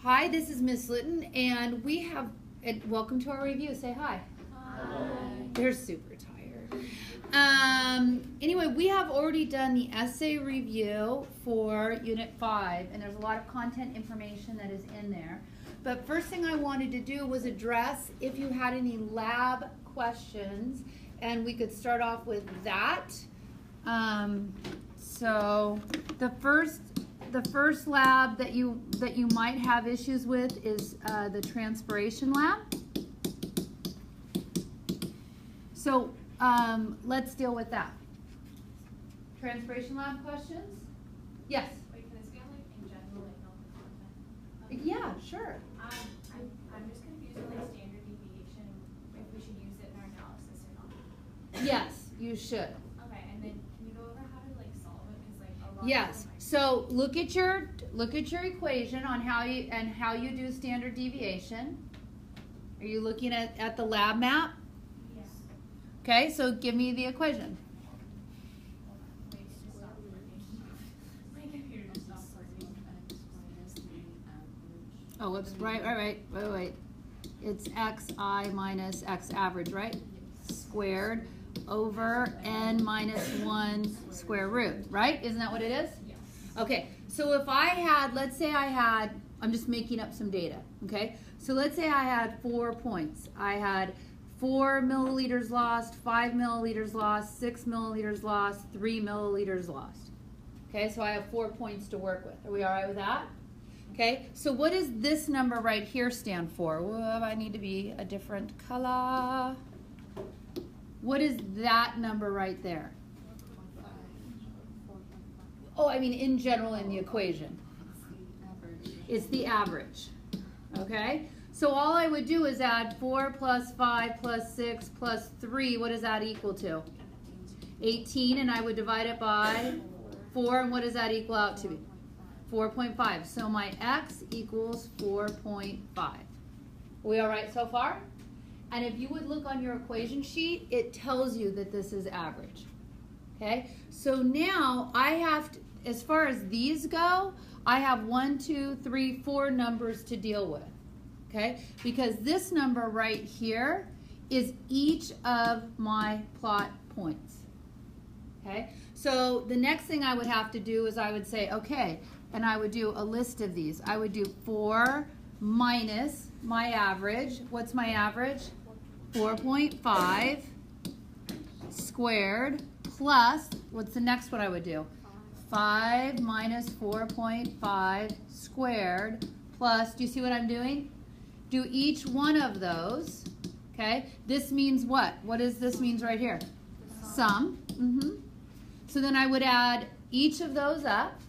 Hi, this is Miss Litton, and we have, welcome to our review. Say hi. Hi. They're super tired. Anyway, we have already done the essay review for Unit 5, and there's a lot of content information that is in there. But first thing I wanted to do was address if you had any lab questions, and we could start off with that. So the first lab that you might have issues with is the Transpiration Lab. So let's deal with that. Transpiration Lab questions? Yes? Wait, can this be on like in general, like not the content? Yeah, sure. I'm just confused with like standard deviation, if we should use it in our analysis or not. Yes, you should. Okay, and then can you go over how to like solve it? Because like a lot Yes. of them, So look at your equation on how you do standard deviation. Are you looking at the lab map? yes. Okay, so give me the equation. Wait, it's just not working. My computer just stopped working. Oh, whoops, wait. It's xi minus x average, right? Squared over n minus 1 square root, right? Isn't that what it is? Yes. Okay, so if I had, let's say I had, I'm just making up some data, okay? So let's say I had 4 points. I had 4 milliliters lost, 5 milliliters lost, 6 milliliters lost, 3 milliliters lost. Okay, so I have 4 points to work with. Are we all right with that? Okay, so what does this number right here stand for? Well, I need to be a different color. What is that number right there? Oh, I mean in general in the equation. It's the average. Okay? So all I would do is add 4 plus 5 plus 6 plus 3. What does that equal to? 18, and I would divide it by 4, and what does that equal out to? 4.5. So my x equals 4.5. Are we all right so far? And if you would look on your equation sheet, it tells you that this is average. Okay? So now I have to, as far as these go, I have 1, 2, 3, 4 numbers to deal with. Okay? Because this number right here is each of my plot points. Okay? So the next thing I would have to do is I would say, okay, and I would do a list of these. I would do 4 minus my average. What's my average? 4.5 squared plus, what's the next one I would do? 5 minus 4.5 squared plus, do you see what I'm doing? Do each one of those, okay? This means what? What does this means right here? Sum. So then I would add each of those up,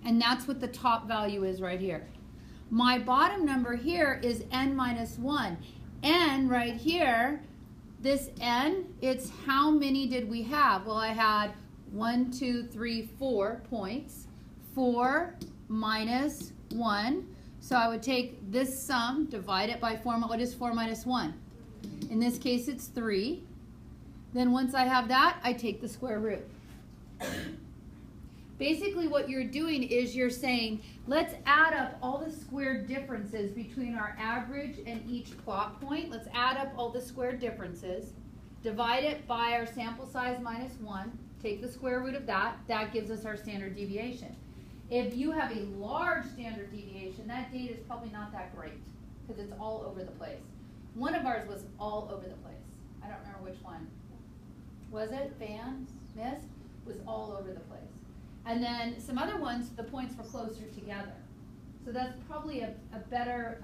and that's what the top value is right here. My bottom number here is n minus 1. N right here, this n, it's how many did we have? Well, I had 1, 2, 3, 4 points. 4 minus 1. So I would take this sum, divide it by 4. What is 4 minus 1? In this case, it's 3. Then once I have that, I take the square root. Basically what you're doing is you're saying, let's add up all the squared differences between our average and each plot point. Let's add up all the squared differences, divide it by our sample size minus 1, take the square root of that. That gives us our standard deviation. If you have a large standard deviation, that data is probably not that great because it's all over the place. One of ours was all over the place. I don't remember which one. Was it? Fan? Mist? Was all over the place. And then some other ones, the points were closer together. So that's probably a better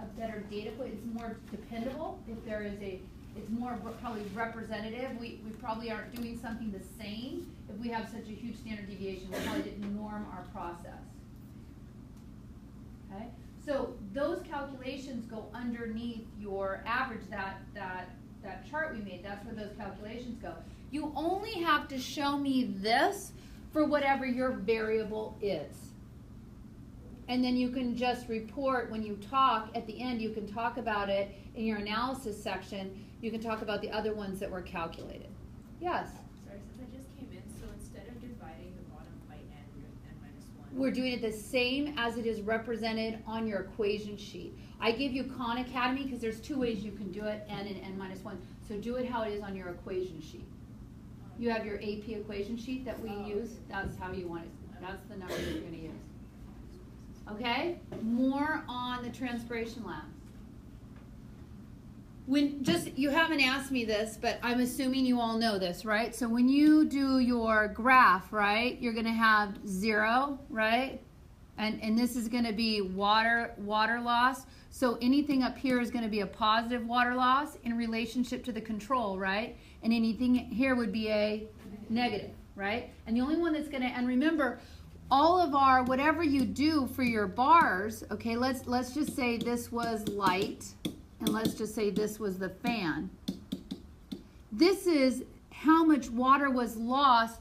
data point. It's more dependable if there is it's more probably representative. We probably aren't doing something the same if we have such a huge standard deviation. We probably didn't norm our process. Okay? So those calculations go underneath your average, that chart we made. That's where those calculations go. You only have to show me this for whatever your variable is. And then you can just report when you talk at the end, you can talk about it in your analysis section. You can talk about the other ones that were calculated. Yes? Sorry, since I just came in, so instead of dividing the bottom by n with n minus 1, we're doing it the same as it is represented on your equation sheet. I give you Khan Academy because there's two ways you can do it, n and n-1. So do it how it is on your equation sheet. You have your AP equation sheet that we use. That's how you want it. That's the number you're going to use. Okay? More on the Transpiration Lab. You haven't asked me this, but I'm assuming you all know this, right? So when you do your graph, right, you're going to have 0, right? And this is going to be water loss. So anything up here is going to be a positive water loss in relationship to the control, right? And anything here would be a negative, right? And the only one that's going to, and remember, all of our, whatever you do for your bars, okay, let's just say this was light, and let's just say this was the fan. This is how much water was lost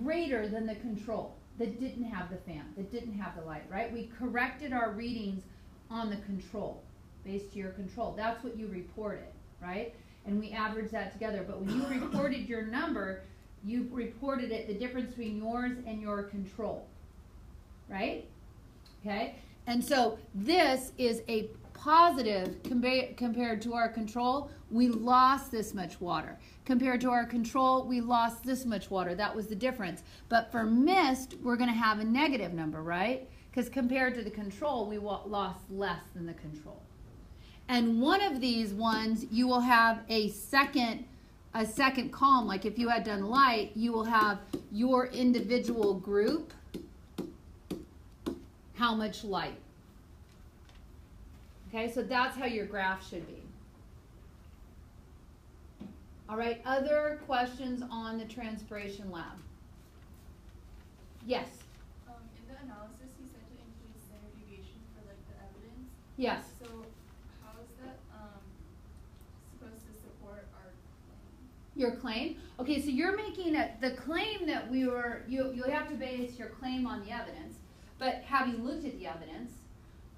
greater than the control that didn't have the fan, that didn't have the light, right? We corrected our readings on the control, based to your control. That's what you reported, right? And we averaged that together. But when you reported your number, you reported it, the difference between yours and your control, right? Okay? And so this is a positive compared to our control. We lost this much water. Compared to our control, we lost this much water. That was the difference. But for mist, we're going to have a negative number, right? Because compared to the control, we lost less than the control. And one of these ones, you will have a second column. Like if you had done light, you will have your individual group, how much light. Okay, so that's how your graph should be. All right, other questions on the Transpiration Lab? Yes? In the analysis, you said to include standard deviation for like the evidence. Yes. So how is that supposed to support our claim? Your claim? Okay, so you're making the claim that you have to base your claim on the evidence, but having looked at the evidence,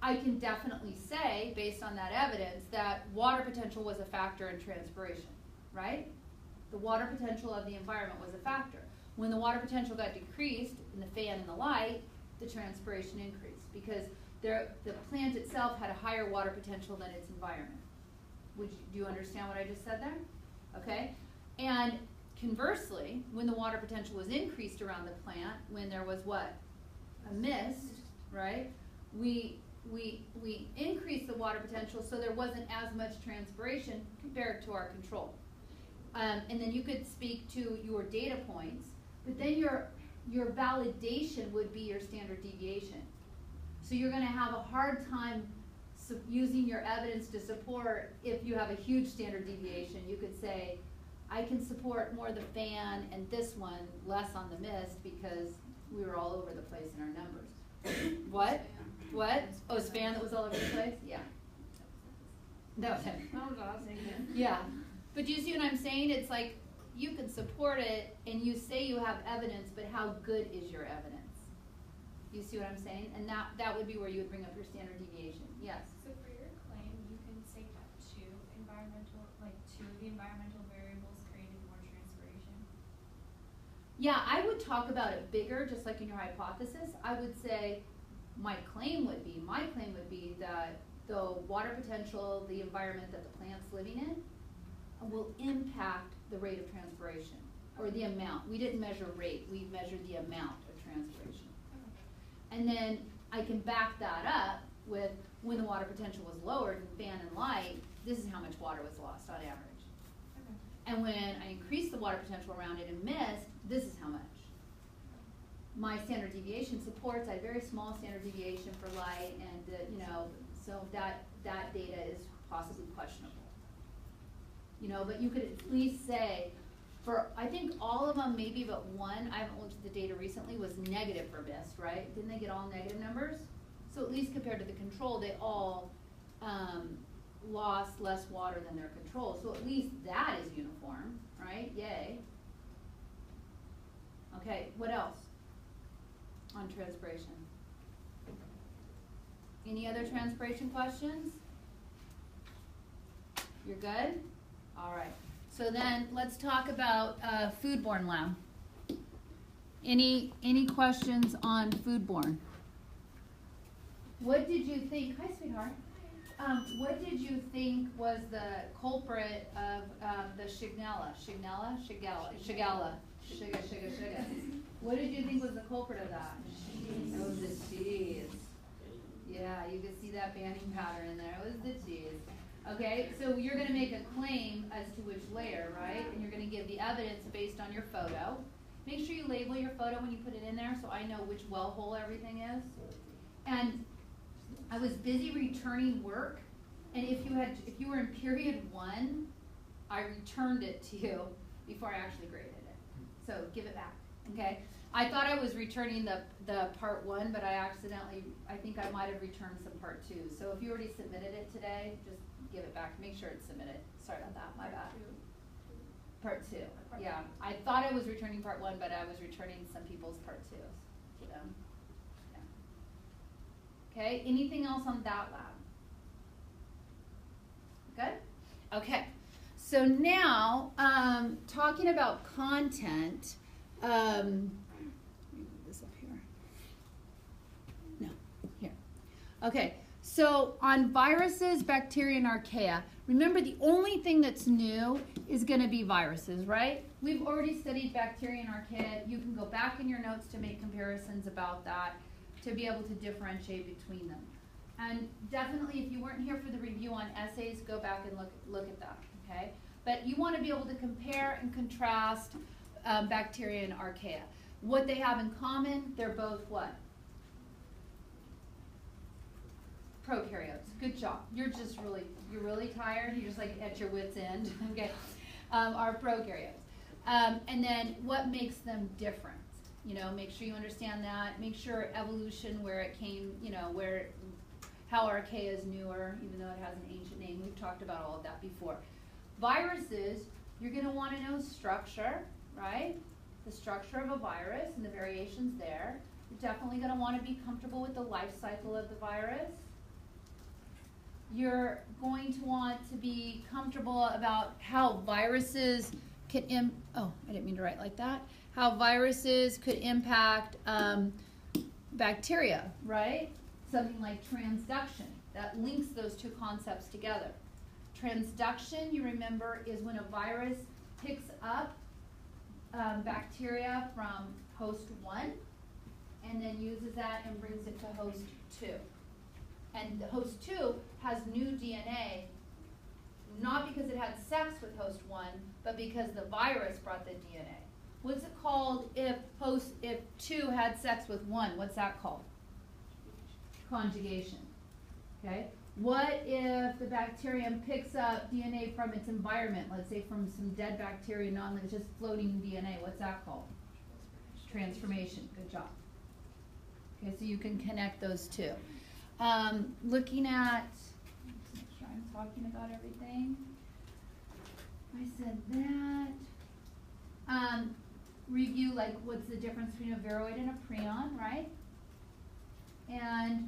I can definitely say, based on that evidence, that water potential was a factor in transpiration, right? The water potential of the environment was a factor. When the water potential got decreased in the fan and the light, the transpiration increased because the plant itself had a higher water potential than its environment. Do you understand what I just said there? Okay? And conversely, when the water potential was increased around the plant, when there was what? A mist, right? We increased the water potential so there wasn't as much transpiration compared to our control. And then you could speak to your data points, but then your validation would be your standard deviation. So you're going to have a hard time using your evidence to support if you have a huge standard deviation. You could say, I can support more the fan and this one less on the mist because we were all over the place in our numbers. What? What? Oh, span that was all over the place? Yeah. That was it. That was awesome. Yeah. But do you see what I'm saying? It's like you can support it and you say you have evidence, but how good is your evidence? You see what I'm saying? And that would be where you would bring up your standard deviation. Yes? So for your claim, you can say that two of the environmental variables created more transpiration. Yeah, I would talk about it bigger, just like in your hypothesis. I would say my claim would be that the water potential, the environment that the plant's living in, will impact the rate of transpiration, or the amount. We didn't measure rate, we measured the amount of transpiration. Okay. And then I can back that up with when the water potential was lowered in fan and light, this is how much water was lost on average. Okay. And when I increased the water potential around it in mist, this is how much. My standard deviation supports, I had very small standard deviation for light, and so that data is possibly questionable. But you could at least say, for I think all of them, maybe but one, I haven't looked at the data recently, was negative for mist, right? Didn't they get all negative numbers? So at least compared to the control, they all lost less water than their control. So at least that is uniform, right? Yay. Okay, what else on transpiration? Any other transpiration questions? You're good? All right. So then let's talk about Foodborne Lab. Any questions on foodborne? What did you think? Hi, sweetheart. What did you think was the culprit of the Shigella? What did you think was the culprit of that? It was the cheese. Yeah, you could see that banding pattern in there. It was the cheese. Okay, so you're going to make a claim as to which layer, right? And you're going to give the evidence based on your photo. Make sure you label your photo when you put it in there so I know which well hole everything is. And I was busy returning work, and if you were in period 1, I returned it to you before I actually graded it. So give it back, okay? I thought I was returning the part 1, but I think I might have returned some part 2. So if you already submitted it today, just give it back. Make sure it's submitted. Sorry about that, my bad. Part 2, yeah. I thought I was returning part 1, but I was returning some people's part 2s to them. Okay, anything else on that lab? Good? Okay, so now, talking about content, move this up here. No, here. Okay, so on viruses, bacteria, and archaea, remember the only thing that's new is going to be viruses, right? We've already studied bacteria and archaea. You can go back in your notes to make comparisons about that, to be able to differentiate between them. And definitely, if you weren't here for the review on essays, go back and look at that, okay? But you want to be able to compare and contrast bacteria and archaea. What they have in common, they're both what? Prokaryotes. Good job. You're really tired. You're just like at your wit's end, okay? Are prokaryotes. And then what makes them different? You know, make sure you understand that. Make sure evolution, where it came, you know, how archaea is newer, even though it has an ancient name. We've talked about all of that before. Viruses, you're going to want to know structure, right? The structure of a virus and the variations there. You're definitely going to want to be comfortable with the life cycle of the virus. You're going to want to be comfortable about how viruses can, I didn't mean to write like that. How viruses could impact bacteria, right? Something like transduction, that links those two concepts together. Transduction, you remember, is when a virus picks up bacteria from host 1 and then uses that and brings it to host 2. And the host 2 has new DNA, not because it had sex with host 1, but because the virus brought the DNA. What's it called if 2 had sex with 1? What's that called? Conjugation. Okay? What if the bacterium picks up DNA from its environment, let's say from some dead bacteria, it's just floating DNA? What's that called? Transformation. Good job. Okay, so you can connect those two. Looking at, let's make sure I'm talking about everything. I said that. Review, like, what's the difference between a viroid and a prion, right? And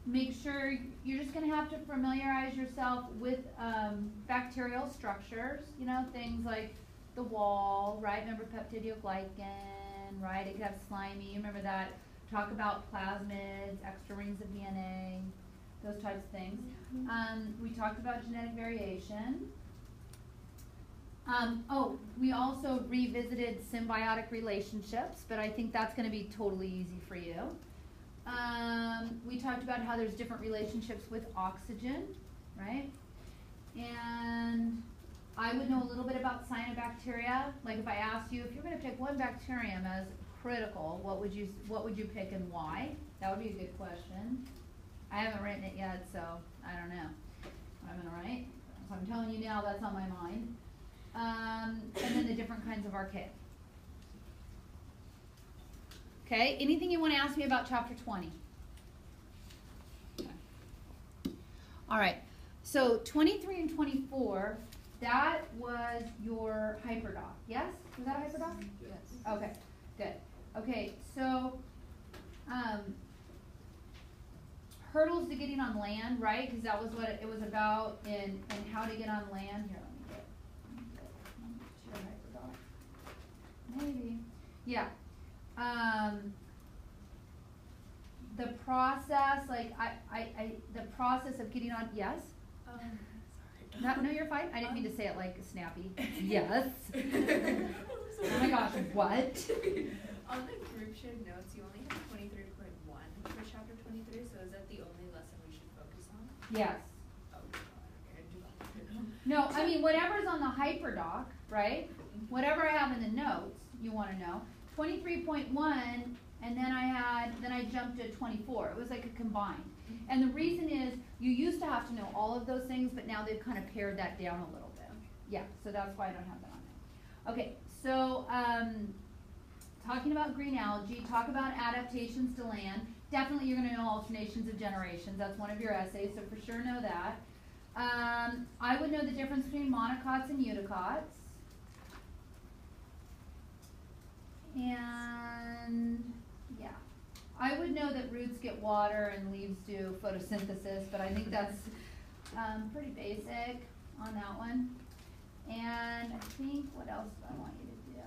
make sure you're just going to have to familiarize yourself with bacterial structures, you know, things like the wall, right? Remember peptidoglycan, right? It could have slimy, remember that. Talk about plasmids, extra rings of DNA, those types of things. We talked about genetic variation. We also revisited symbiotic relationships, but I think that's going to be totally easy for you. We talked about how there's different relationships with oxygen, right? And I would know a little bit about cyanobacteria. Like if I asked you, if you're going to pick one bacterium as critical, what would you pick and why? That would be a good question. I haven't written it yet, so I don't know what I'm going to write. So I'm telling you now, that's on my mind. And then the different kinds of archaea. Okay, anything you want to ask me about chapter 20? Okay. All right, so 23 and 24, that was your hyperdoc, yes? Was that a hyperdoc? Yes. Okay, good. Okay, so hurdles to getting on land, right? Because that was what it was about in how to get on land. Here, let me get your hyperdoc. Maybe. Yeah. the process, like the process of getting on, yes? No, you're fine. I didn't mean to say it like snappy. Yes. Oh my gosh, what? On the group shared notes, you only have 23.1 for chapter 23, so is that the only lesson we should focus on? Yes. Oh, okay. No, I mean, whatever's on the hyperdoc, right? Whatever I have in the notes, you want to know. 23.1, and then I jumped to 24. It was like a combined. And the reason is, you used to have to know all of those things, but now they've kind of pared that down a little bit. Yeah, so that's why I don't have that on there. Okay, so talking about green algae, talk about adaptations to land. Definitely you're going to know alternations of generations. That's one of your essays, so for sure know that. I would know the difference between monocots and eudicots. And yeah, I would know that roots get water and leaves do photosynthesis, but I think that's pretty basic on that one. And I think, what else do I want you to do?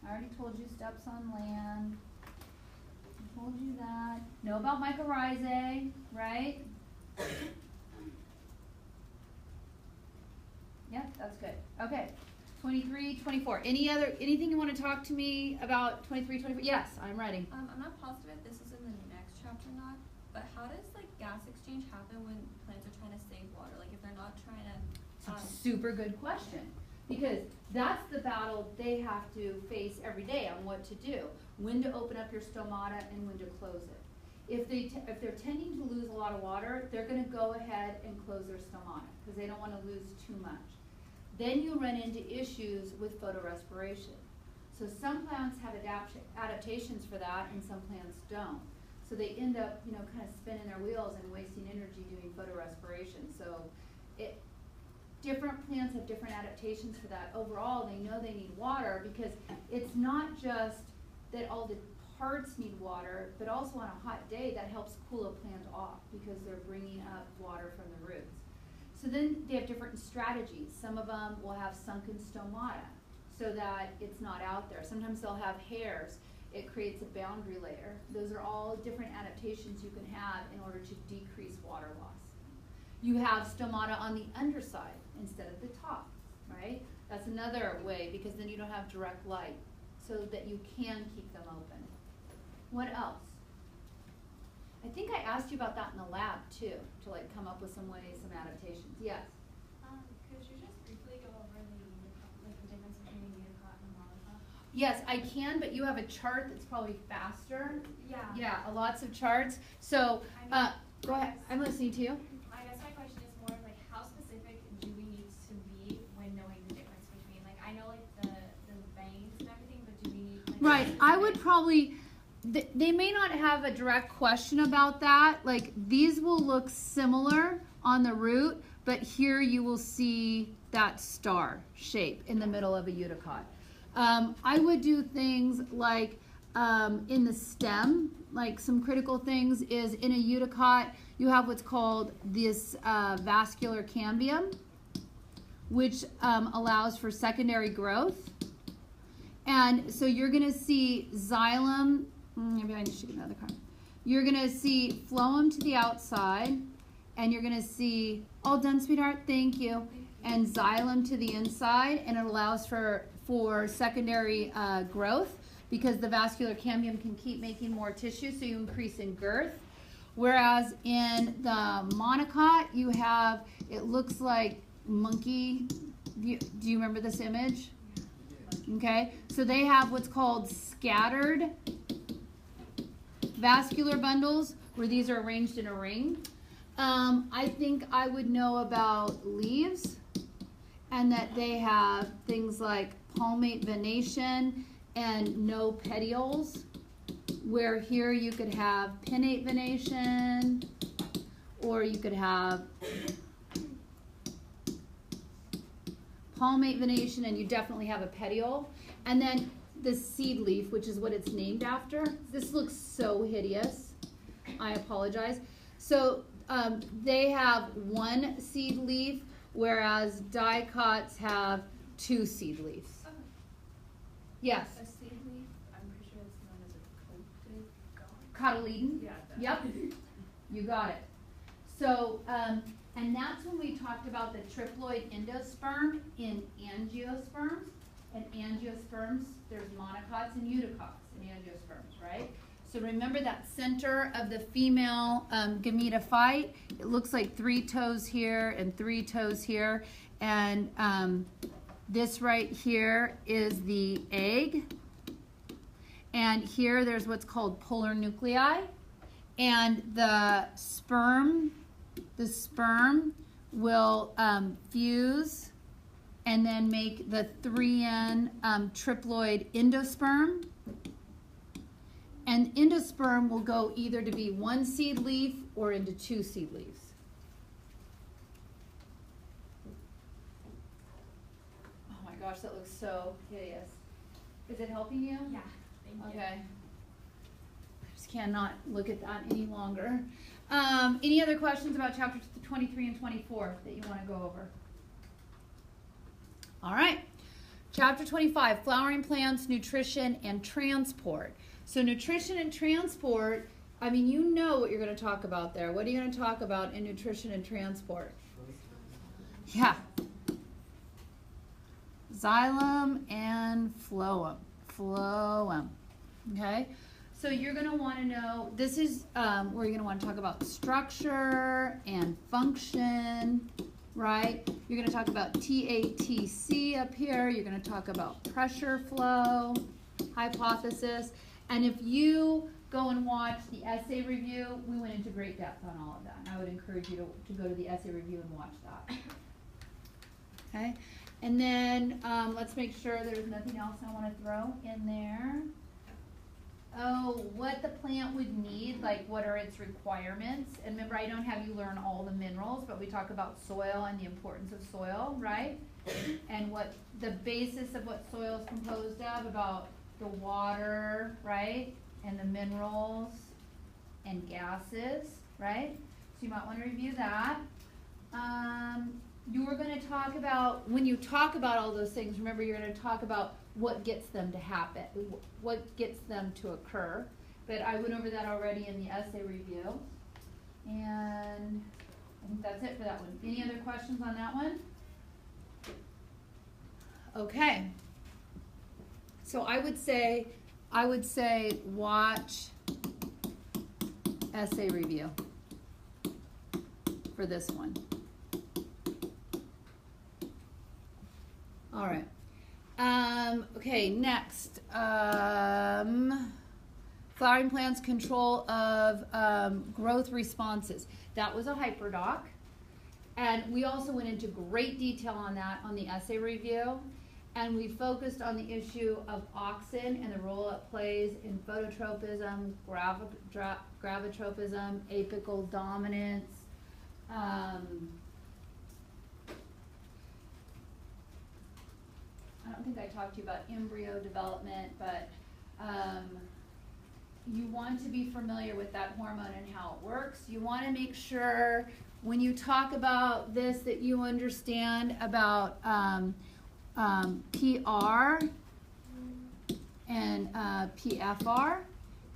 I already told you steps on land. I told you that. Know about mycorrhizae, right? Yep, that's good. Okay. 23, 24. Anything you want to talk to me about 23, 24? Yes, I'm ready. I'm not positive if this is in the next chapter or not, but how does like gas exchange happen when plants are trying to save water? Like if they're not trying to... Super good question, because that's the battle they have to face every day on what to do. When to open up your stomata and when to close it. If they're tending to lose a lot of water, they're going to go ahead and close their stomata because they don't want to lose too much. Then you run into issues with photorespiration. So some plants have adaptations for that and some plants don't. So they end up, kind of spinning their wheels and wasting energy doing photorespiration. So different plants have different adaptations for that. Overall, they know they need water because it's not just that all the parts need water, but also on a hot day that helps cool a plant off because they're bringing up water from the roots. So then they have different strategies. Some of them will have sunken stomata so that it's not out there. Sometimes they'll have hairs. It creates a boundary layer. Those are all different adaptations you can have in order to decrease water loss. You have stomata on the underside instead of the top, right? That's another way because then you don't have direct light so that you can keep them open. What else? I think I asked you about that in the lab too, to like come up with some ways, some adaptations. Yes? Could you just briefly go over the difference between a eudicote and a monocot? Yes, I can, but you have a chart that's probably faster. Yeah. Yeah, lots of charts. So, go ahead. I'm listening to you. I guess my question is more of like how specific do we need to be when knowing the difference between, like, I know like the veins and everything, but do we need like... Right, I would probably... They may not have a direct question about that. Like these will look similar on the root, but here you will see that star shape in the middle of a eudicote. I would do things like in the stem, like some critical things is in a eudicote, you have what's called this vascular cambium, which allows for secondary growth. And so you're going to see xylem. Maybe I need to get another card. You're going to see phloem to the outside, and you're going to see, all done, sweetheart, thank you, and xylem to the inside, and it allows for secondary growth because the vascular cambium can keep making more tissue, so you increase in girth. Whereas in the monocot, you have, it looks like monkey. Do you remember this image? Okay, so they have what's called scattered vascular bundles where these are arranged in a ring. I think I would know about leaves and that they have things like palmate venation and no petioles, where here you could have pinnate venation or you could have palmate venation and you definitely have a petiole. And then the seed leaf, which is what it's named after. This looks so hideous. I apologize. So they have one seed leaf, whereas dicots have two seed leaves. Okay. Yes? A seed leaf, I'm pretty sure Cotyledon? Yeah. Yep, you got it. So, and that's when we talked about the triploid endosperm in angiosperms. And angiosperms, there's monocots and unicots in angiosperms, right? So remember that center of the female gametophyte? It looks like 3 toes here and 3 toes here. And this right here is the egg. And here there's what's called polar nuclei. And the sperm will fuse and then make the 3N triploid endosperm. And endosperm will go either to be 1 seed leaf or into 2 seed leaves. Oh my gosh, that looks so hideous. Is it helping you? Yeah, thank you. Okay. I just cannot look at that any longer. Any other questions about chapters 23 and 24 that you want to go over? All right. Chapter 25, flowering plants, nutrition, and transport. So nutrition and transport, I mean, you know what you're going to talk about there. What are you going to talk about in nutrition and transport? Yeah. Xylem and phloem. Phloem. Okay? So you're going to want to know, this is where you're going to want to talk about structure and function, right? You're going to talk about TATC up here. You're going to talk about pressure flow, hypothesis. And if you go and watch the essay review, we went into great depth on all of that. And I would encourage you to go to the essay review and watch that. Okay? And then let's make sure there's nothing else I want to throw in there. Oh, what the plant would need, like what are its requirements. And remember, I don't have you learn all the minerals, but we talk about soil and the importance of soil, right? And what the basis of what soil is composed of, about the water, right? And the minerals and gases, right? So you might want to review that. You were going to talk about, when you talk about all those things, remember you're going to talk about what gets them to happen, what gets them to occur. But I went over that already in the essay review. And I think that's it for that one. Any other questions on that one? Okay. So I would say watch essay review for this one. All right. Okay, next. Flowering plants, control of growth responses. That was a hyperdoc. And we also went into great detail on that on the essay review. And we focused on the issue of auxin and the role it plays in phototropism, gravitropism, apical dominance. I don't think I talked to you about embryo development, but you want to be familiar with that hormone and how it works. You want to make sure when you talk about this that you understand about PR and PFR,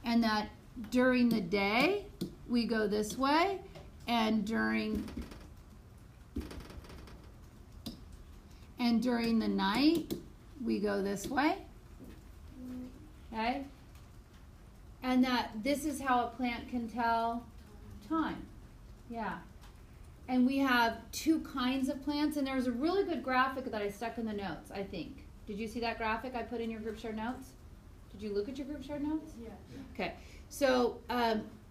and that during the day we go this way, and during the night we go this way. Okay? And that this is how a plant can tell time. Yeah. And we have 2 kinds of plants, and there's a really good graphic that I stuck in the notes, I think. Did you see that graphic I put in your group share notes? Did you look at your group share notes? Yeah. Okay. So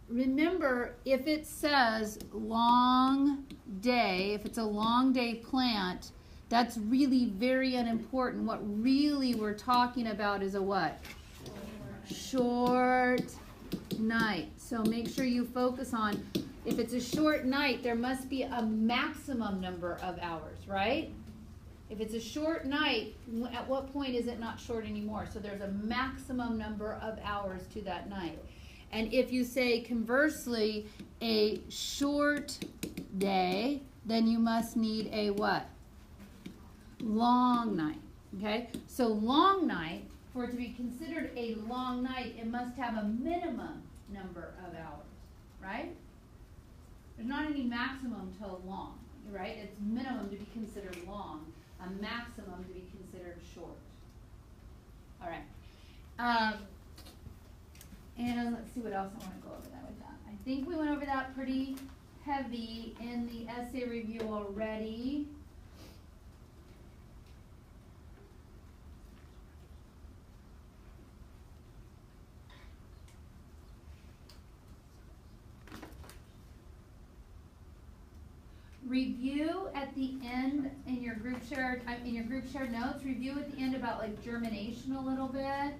remember, if it says long day, if it's a long day plant, that's really very unimportant. What really we're talking about is a what? Short night. So make sure you focus on, if it's a short night, there must be a maximum number of hours, right? If it's a short night, at what point is it not short anymore? So there's a maximum number of hours to that night. And if you say, conversely, a short day, then you must need a what? Long night. Okay? So long night, for it to be considered a long night, it must have a minimum number of hours, right? There's not any maximum to long, right? It's minimum to be considered long, a maximum to be considered short. All right. And let's see what else I want to go over that with that. I think we went over that pretty heavy in the essay review already. Review at the end in your group shared notes. Review at the end about like germination a little bit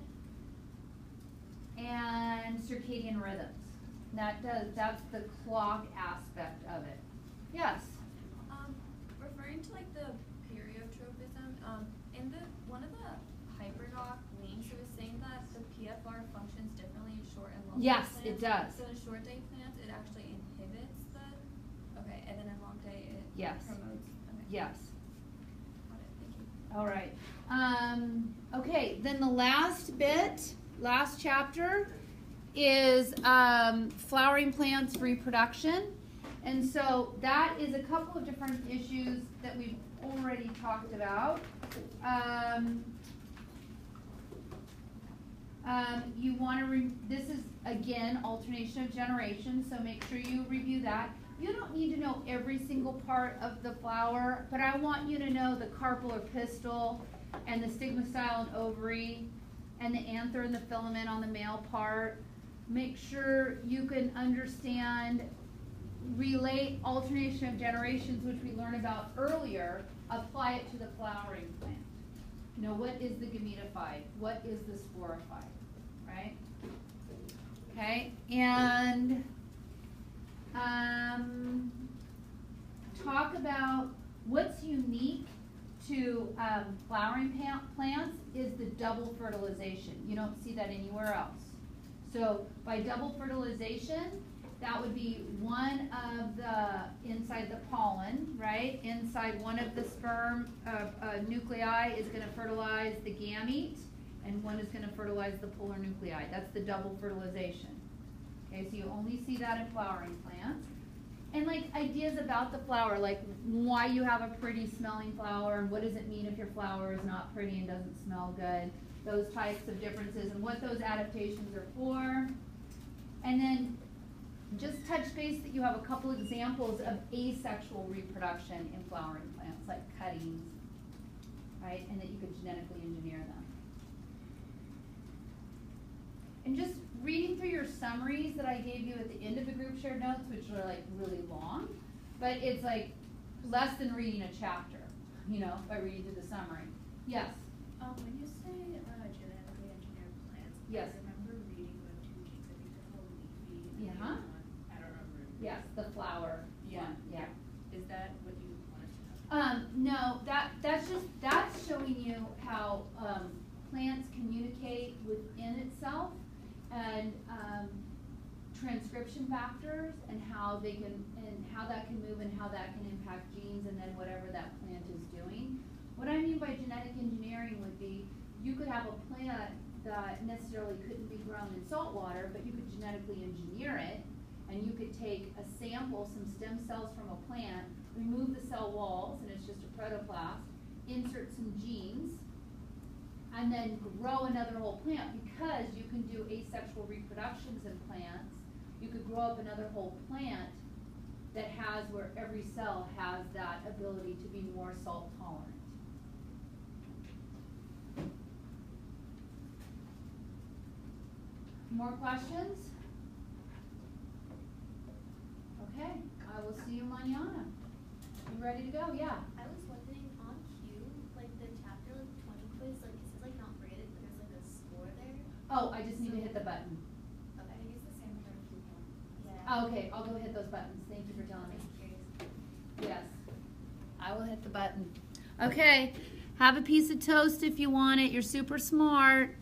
and circadian rhythms. That's the clock aspect of it. Yes. Referring to like the periotropism, in the one of the hyperdoc links, it was saying that the PFR functions differently in short and long Yes, day plants. it does. So in short day plants, it actually inhibits the. Okay, and then in long day, it Yes. promotes. Okay. Yes. Got it. Thank you. All right. Okay, then the last chapter is flowering plants reproduction. And so that is a couple of different issues that we've already talked about. You want to, this is again alternation of generation, so make sure you review that. You don't need to know every single part of the flower, but I want you to know the carpel or pistil and the stigmastyle and ovary and the anther and the filament on the male part. Make sure you can understand, relate alternation of generations, which we learned about earlier, apply it to the flowering plant. You know, what is the gametophyte? What is the sporophyte? Right? Okay, and talk about what's unique to flowering plants is the double fertilization. You don't see that anywhere else. So by double fertilization, that would be one of the, inside the pollen, right? Inside one of the sperm nuclei is going to fertilize the gamete, and one is going to fertilize the polar nuclei. That's the double fertilization. Okay, so you only see that in flowering plants. And like ideas about the flower, like why you have a pretty smelling flower, and what does it mean if your flower is not pretty and doesn't smell good, those types of differences, and what those adaptations are for. And then just touch base that you have a couple examples of asexual reproduction in flowering plants, like cuttings, right? And that you could genetically engineer them. And just reading through your summaries that I gave you at the end of the group shared notes, which are like really long, but it's like less than reading a chapter, you know, by reading through the summary. Yes? When you say genetically engineered plants, Yes. I remember reading about two genes. I think they're called leafy. And Yeah. the other one, I don't remember. Yes, the flower one. Yeah. Is that what you want us to know? No, that's showing you how plants communicate within itself, and transcription factors, and how they can, and how that can move, and how that can impact genes, and then whatever that plant is doing. What I mean by genetic engineering would be, you could have a plant that necessarily couldn't be grown in salt water, but you could genetically engineer it, and you could take a sample, some stem cells from a plant, remove the cell walls, and it's just a protoplast, insert some genes, and then grow another whole plant. Because you can do asexual reproductions in plants, you could grow up another whole plant that has, where every cell has that ability to be more salt tolerant. More questions? Okay, I will see you mañana. You ready to go? Yeah. I was wondering on Q, like the chapter like 20 quiz, like it says like not graded, but there's like a score there. Oh, I just need to hit the button. Okay. I think it's the same with our Q one. Yeah. Oh, okay, I'll go hit those buttons. Thank you for telling me. Just curious. Yes, I will hit the button. Okay, have a piece of toast if you want it. You're super smart.